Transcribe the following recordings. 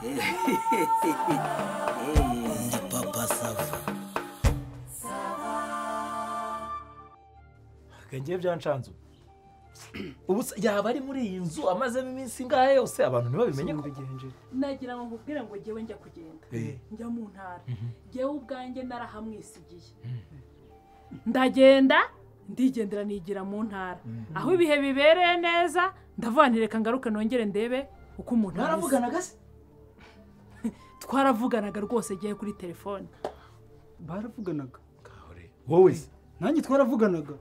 Ndi papa Sava. Ngiye byancanzu. Ubu yaba ari muri iyi nzu amazemo iminsi ngahe yose abantu ntibabimenye ko bigenje. Nagira ngo nkubwire ngo jewe njya kugenda. Njya mu ntara. Jewe ubwanjye narahamwisigiye. Ndagenda ndigendera nigira mu ntara. Aho ibihe bibereye neza ndavanireka ngaruka nongere ndebe uko umuntu Baravuganaga se? Twaravuganaga rwose giye kuri telefone. Baravuganaga. Wowe nanjye twaravuganaga.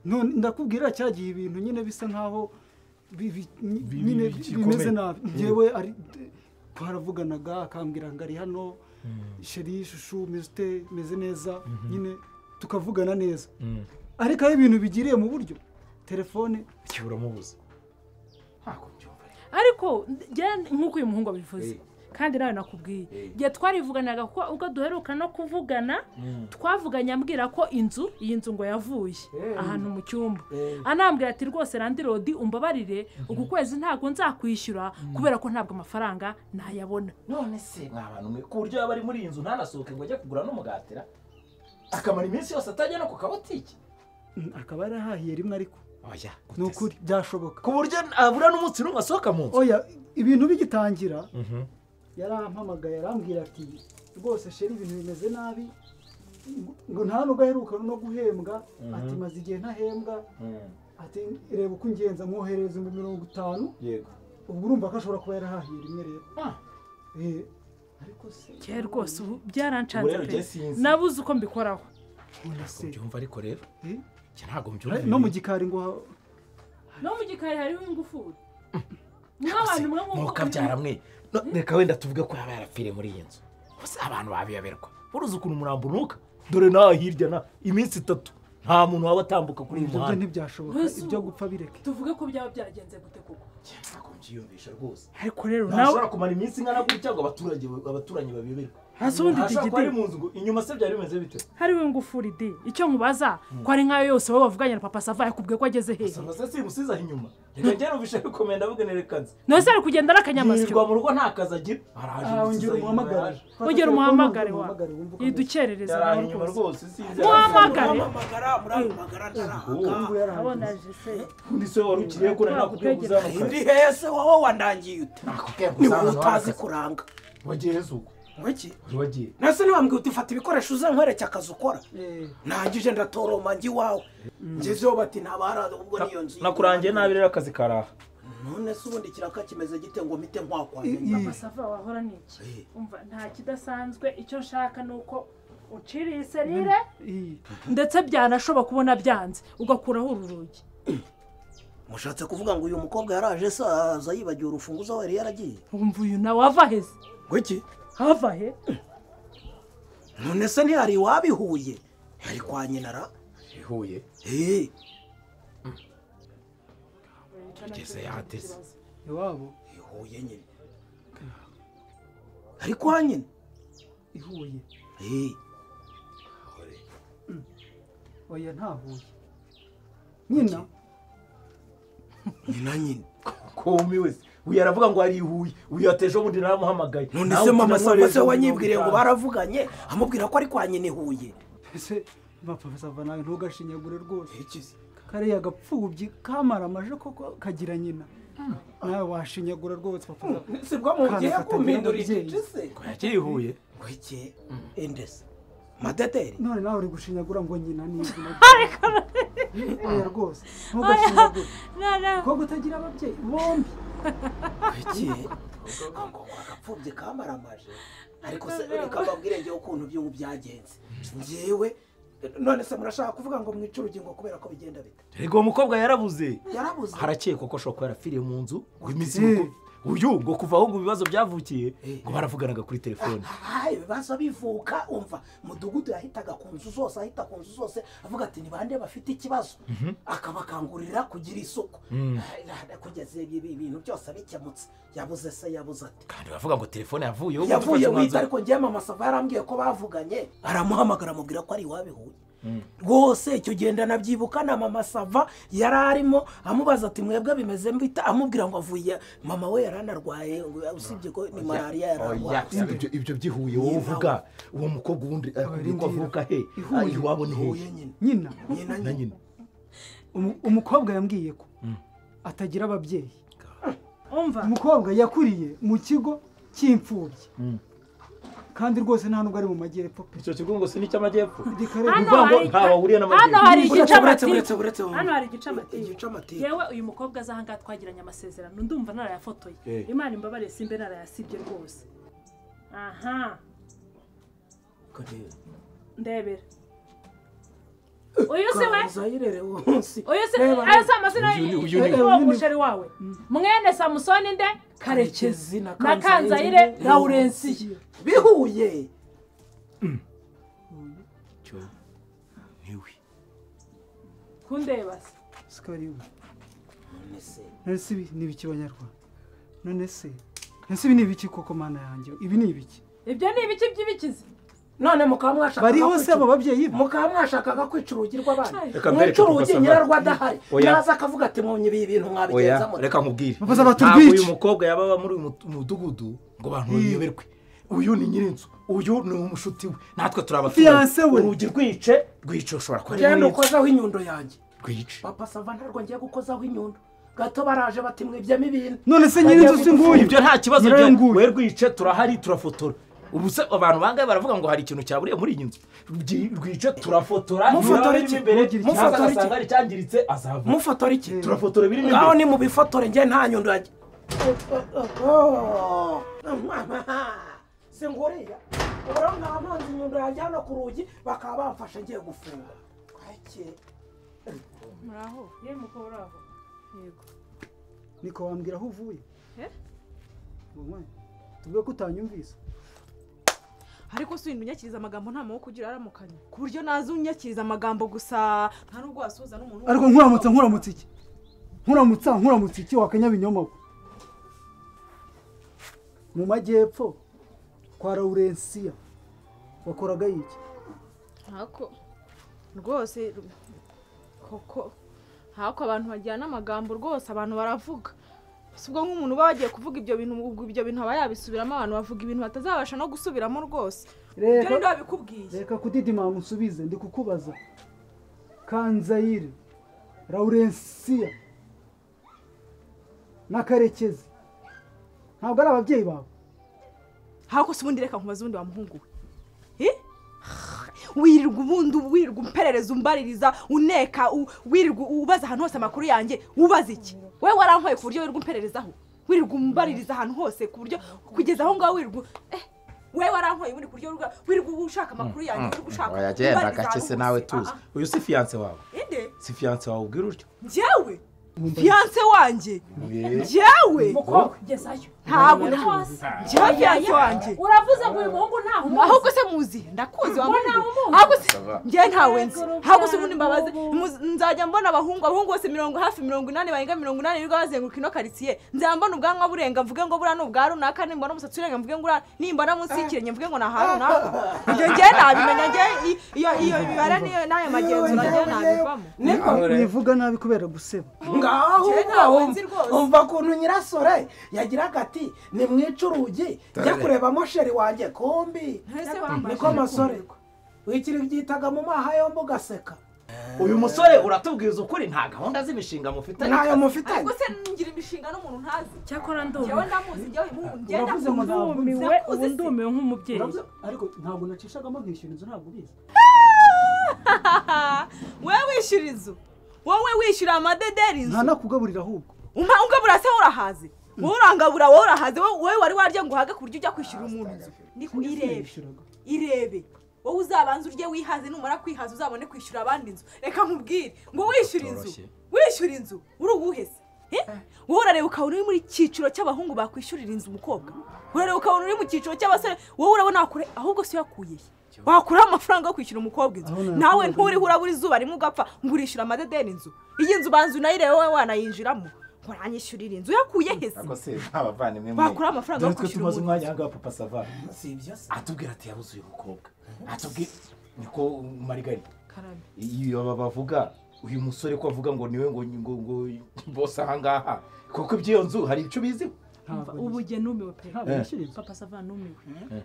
None ndakubwira cyagiye ibintu nyine bisa nkaho nyine bimeze nabi. Jewe ari twaravuganaga akambwira ngo ari hano sheri shushu meze neza nyine tukavugana neza. Ariko aho ibintu bigiriye mu buryo telefone kibura mubuze. Ariko nkuko uyu muhungu abivuze kandi nawe nakubwiye giye twarivuganaga ko ubwo duheruka no kuvugana twavuganye ambwira ko iyi nzu ngo yavuye ahantu mu cyumba anambwira ati rwose Landirodi umbabarire uku kwezi ntago nzakwishyura kubera ko ntabwo amafaranga nayabona. None se mwabantu mwe ku buryo yaba ari muri iyi nzu ntanasohoke ngo ajye kugura n'umugatira akamara iminsi yose atajya no ku kabotiki akaba yarahahiye rimwe ariko oya nukuri byashoboka ku buryo abura n'umunsi n'umwe asohoka mu nzu. Oya ibintu bigitangira yarampamagaye arambwira ati rwose sheri ibintu bimeze nabi ngo nta nubwo aheruka no guhembwa ati maze igihe ntahembwa ati reba uko ingenza mwohereza 50. Yego ubwo urumva ko ashobora kuba yarahahiye rimwe rero. Ariko se rwose ubu byarancanze pe nabuze uko mbikoraho. Byumva ariko rero ntago mbyumva no mu gikari ngo no mu gikari hariho ingufuri n'abantu mwe mukabyara mwe reka wenda tuvuge ko yaba yarapfire muri iyi nzu bose abantu babiyoberwa uruzi ukuntu umurambo unuka dore naho hirya na iminsi 3 nta muntu waba atambuka kuri uyu muhanda. Ntibyashoboka ibyo gupfa bireke tuvuge ko byaba byaragenze gute koko ntago mbyiyumvisha rwose. Ariko rero nawe ushobora kumara iminsi ngana gutya ngo abaturanyi babiyoberwa hasi ubundi digiti ari mu nzu inyuma se byari bimeze bite hariho ingufuri di icyo nkubaza ko ari nkayo yose wowe bavuganye na papa Sava yakubwiye ko ageze hehe Sava se musiza inyuma reka njye numvisha bikomenda bugenere kazi nose ari kugenda arakanyamasyo yirwa mu rugo nta kazi agira araje ugera umuhamagare wa yidukerereza nawe rwose sinzi muhamagare abonaje se undi se warukiriye ko nakubwiye kuzana Ndi hese wowe wandangiye ute ni wowe utazi kuranga wagiye zuko Waki? Wagiye. Nase ni wambwiye utifata ibikoresho uzankoreke akazi ukora. Ntagije ndatoroma ngi wawe. Ngezeho bati ntabara ubwo niyo nzi. Nakurangiye nabirera akazi karaha. None se ubundi kiraka kimeze gite ngo mite nkwakwa. Papa Sava wahora niki? Umva nta kidasanzwe icyo nshaka nuko uciriye serire ndetse byanashoboka kubona byanze ugakuraho ururugi. Mushatse kuvuga ngo uyu mukobwa yaraje saza yibagiye urufunguzo wari yaragiye. Umva uyu nawe avaheze. Gwiki? Hava he? None se ntiyari wabihuye? Yari kwa nyinara? Ihuye? Ageze yateze. Iwabo? Ihuye nyine. Ari kwa nyina? Ihuye? Oya ntahuye. Nyina? Nyina. Komi wese. Uyu aravuga ngo ari ihuye uyu ateje ubundi naramuhamagaye. None se mama Sava se wanyibwiriye ngo baravuganye amubwira ko ari kwa nyine ihuye. Ese Papa Sava nawe ntugashinyagure rwose. Ikizi kariya gapfubyi kamara amaje koko kagira nyina. Nawe washinyagura rwose Papa Sava. Sibwo mugiye kumpindura iki se? Ko yakiri ihuye. Wiki endese. Madeteri. None nawe uri gushinyagura ngo nyina ni izina. Oya rwose. Ntugashinyagure. Ko gutagira ababyeyi bombi. Wiki ngo agapfubyi kamara amaje. Ariko se reka babwire ngewe ukuntu by'ubu byagenze. Ngewe none se murashaka kuvuga ngo mwice urugingo kubera ko bigenda bite? Rego umukobwa yarabuze. Yarabuze. Harakekwa ko ashobora kuba yarapfiriye mu nzu ngo imizi uyu ngo kuva aho ngo ibibazo byavukiye ngo baravuganaga kuri telefone. Ibibazo bivuka umva mudugudu yahitaga ku nzu zose ahita ku nzu zose avuga ati ni bande bafite ikibazo akabakangurira kugira isuku kugeza ibintu byose bikemutse yabuze se yabuze ati kandi bavuga ngo telefone yavuye wita ariko ngiye mama Sava yarambwiye ko bavuganye aramuhamagara amubwira ko ari wabihuye rwose icyo genda nabyibuka na mama Sava yari arimo amubaza ati mwebwe bimeze mbita amubwira ngo avuye mama we yaranarwaye usibye ko ni malariya yararwaye ibyo byihuye wowe uvuga uwo mukobwa ubundi ko avuka he iwabo ni he nyina na nyina umukobwa yambwiye ko atagira ababyeyi umva umukobwa yakuriye mu kigo cy'imfubyi kandi rwose nta nubwo ari mu majyepfo icyo kigo ngo si n'icy'amajyepfo hano hari igicamateka yewe uyu mukobwa aza ahangaha twagiranye amasezerano ndumva narayafotoye imana imbabare simbe narayasibye rwose aha ndebera uyu si we uyu si ayo si amazina y'uwo musheri wawe mwene Samusoni nde Karekezi na Kanzayire Laurensiye bihuye niwe kundeba se sikariwe none se ibi ni ibiki banyarwanda none se ibi ni ibiki koko mana yanjye ibi ni ibiki ibyo ni ibiki by'ibikizi none mukaba mwashakaga bari hose abo babyeyi mukaba mwashakaga kwica urugi rw'abana mwica urugi nyirarwo adahari naza akavuga ati mwonye ibi bintu mwabigenzamo reka nkubwire ntabwo uyu mukobwa yababa muri uyu mudugudu ngo abantu bayoberwe uyu ni nyirinzu uyu ni umushuti we natwe fiyanse we urugi rwice ushobora kuba genda ukozaho inyundo yanjye rwice papa Sava ntarwo ngiye gukozaho inyundo gato baraje bati mwibyemo ibintu none se nyirinzu si nguyu ibyo nta kibazo we rwice turahari turafotora ubu se abantu bangaye baravuga ngo hari ikintu cyaburiye muri iyi nzu rwice turafotora mufotora iki mufotora iki ari cyangiritse azava mufotora iki turafotora birimo imbere ngaho ni mu bifotore njye nta nyundo yajya singuriya ubura nta manzi inyundo yajya hano ku rugi bakaba bamfashe ngiye gufunga muraho ye mukobwa aho yego niko wambwira aho uvuye tuvuge ko utanyumvise ariko si unyakiriza amagambo nta maboko ugira aramukanya ku buryo nazi unyakiriza amagambo gusa nta nubwo wasuhuza n'umuntu ariko nkuramutse iki wakanyabinyoma mu majyepfo kwa Laurensiya wakoraga iki hako rwose koko hako abantu bajyana amagambo rwose abantu baravuga ubwo nk'umuntu uba wagiye kuvuga ibyo bintu aba yabisubiramo abantu bavuga ibintu batazabasha no gusubiramo rwose ibyo ni babikubwiye reka kudidima musubize ndi kukubaza Kanzayire Laurensiya na Karekezi ntabwo ari ababyeyi bawe hako se ubundi reka nkubaze ubundi wa muhungu we wirirwa umperereza umbaririza uneka wirirwa ubaza ahantu hose amakuru yanjye ubaza iki we warankoye ku buryo wirirwa umpererezaho wirirwa umbaririza ahantu hose ku buryo kugeza aho ngaho wirirwa we warankoye ubundi ku buryo wirirwa ushaka amakuru yanjye wirirwa ushaka wayagenda gake se nawe tuzi uyu si fiyanse wawe inde si fiyanse wawe ubwira utyo njyewe fiyanse wanjye njyewe mukobwa gezayo ntabwo ntazi njyewe fiyanse wanjye uravuze ngo uyu muhungu ntaho umuzi ahubwo se muzi ndakuzi wa muhungu ahubwo se njyewe ntawe nzi ahubwo se ubundi mbabaze nzajya mbona abahungu bose hafi 80 bahinga 80 nirwo bazenguruka ino karitsiye nzajya mbona ubwanwa burenga mvuge ngo buriya ni ubwa runaka nimbona umusatsi urenga mvuge ngo nimbona munsi y'ikirenge mvuge ngo ni ahantu runaka ibyo njyewe nabimenya njyewe iyo mibare n'ayo magenzura njyewe nabivamo wivuga nabi kubera guseba ngaho umva kuntu nyirasore yagiraga ati ni mwica urugi jya kurebamo sheri wanjye kombi niko amasore wikiri byitaga mu maha yombi ugaseka uyu musore uratubwiza ukuri nta gahunda z'imishinga mufitanye ntayo mufitanye ariko se ngira imishinga n'umuntu ntazi cyakora njyewe ndamuzi njyewe ndumiwe ubu ndumiwe nk'umubyeyi ariko ntabwo nacishagamo nkishyura inzu ntabwo ubizi wowe wishyura inzu wowe wishyura amadederi inzu nta nakugaburira ahubwo ungabura se urahaze wowe urangabura wowe urahaze wowe wari warya ngo uhage ku buryo ujya kwishyura umuntu inzu niko irebe wowe uzabanza urye wihaze numara kwihaza uzabone kwishyura abandi inzu reka nkubwire ngo wishyura inzu uri uguhese wowe urareba ukabona uri muri cyiciro cy'abahungu bakwishyurira inzu umukobwa urareba ukabona uri mu cyiciro cy'abasore wowe urabona kure ahubwo se yakuye wakuraho amafaranga yo kwishyura umukobwa inzu nawe nturiho urabura izuba rimwe ugapfa ngo urishyura amadedeni inzu iyi nzu banza unayirebe wowe wanayinjiramo uranyishyurira inzu yakuye hese bakuraho amafaranga yo kwishyura tumaze umwanya ahangaha papa Sava si ibyo se atubwira ati yabuze uyu mukobwa atubwira niko Margarita karame iyo bavuga uyu musore ko avuga ngo niwe ngo bose aha ngaha kuko iby'iyo nzu hari icyo biziho ubu jye numiwe pe papa sava numiwe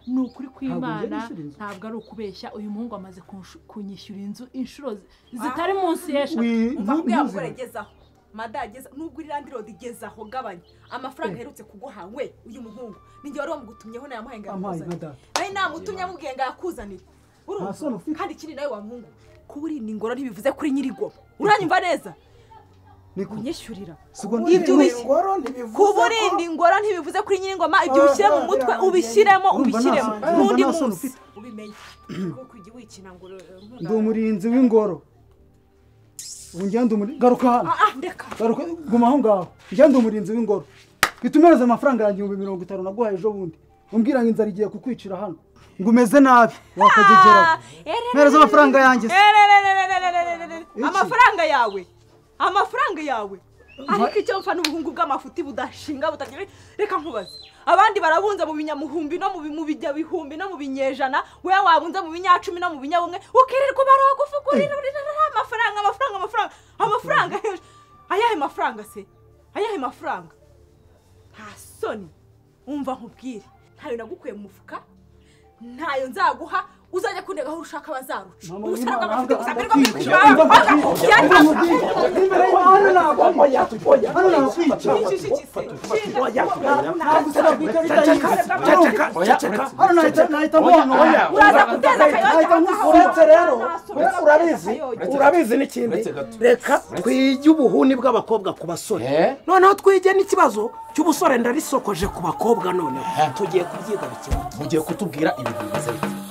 ni ukuri kw'Imana ntabwo ari ukubeshya uyu muhungu amaze kunyishyura inzu inshuro zitari munsi y'eshatu mbabwira ngo regezaho madageza nubwo irandi rodi gezaho gabanya amafaranga herutse kuguha we uyu muhungu ninjye wari wamugutumyeho na yamuhenga yakuzanira nayo namutumye amubwiye ngo yakuzanire urumva kandi kiri nawe wa muhungu kuburinda ingoro ntibivuze kuri nyirigo uranyumva neza kunyishyurira kuburinda ingoro ntibivuze kuri nyir'ingoma ibyo ubishyire mu mutwe ubishyiremo n'undi munsi ubimenye kuko ujya wikina ngo ndi umurinzi w'ingoro ubu ngenda garuka hano garuka guma aho ngaho ngenda umurinzi w'ingoro bitumereze amafaranga yanjye 50 naguhaye ejo bundi umbwira ngo inzara igiye kukwicira hano ngo umeze nabi wakagegeraho mereza amafaranga yanjye amafaranga yawe ariko icyo mfa n'ubuhungu bw'amafuti budashinga butagira reka nkubaze abandi barabunza mu binyamuhumbi no mu bijya bihumbi no mu binyejana wewe wabunza mu binyacumi no mu binyabumwe ukirirwa baragufugurira amafaranga ayahe mafaranga nta soni umva nkubwire ntayo nagukuye mu mufuka ntayo nzaguha uzajya kundega aho ushaka bazaruca ubushaka bafite gusabirwa mu urabizi n'ikindi reka twige ubuhuni bw'abakobwa ku basore noneho twige n'ikibazo cy'ubusore ndarisokoje ku bakobwa noneho tugiye kubyiga bikemura mugiye kutubwira ibintu bimaze bite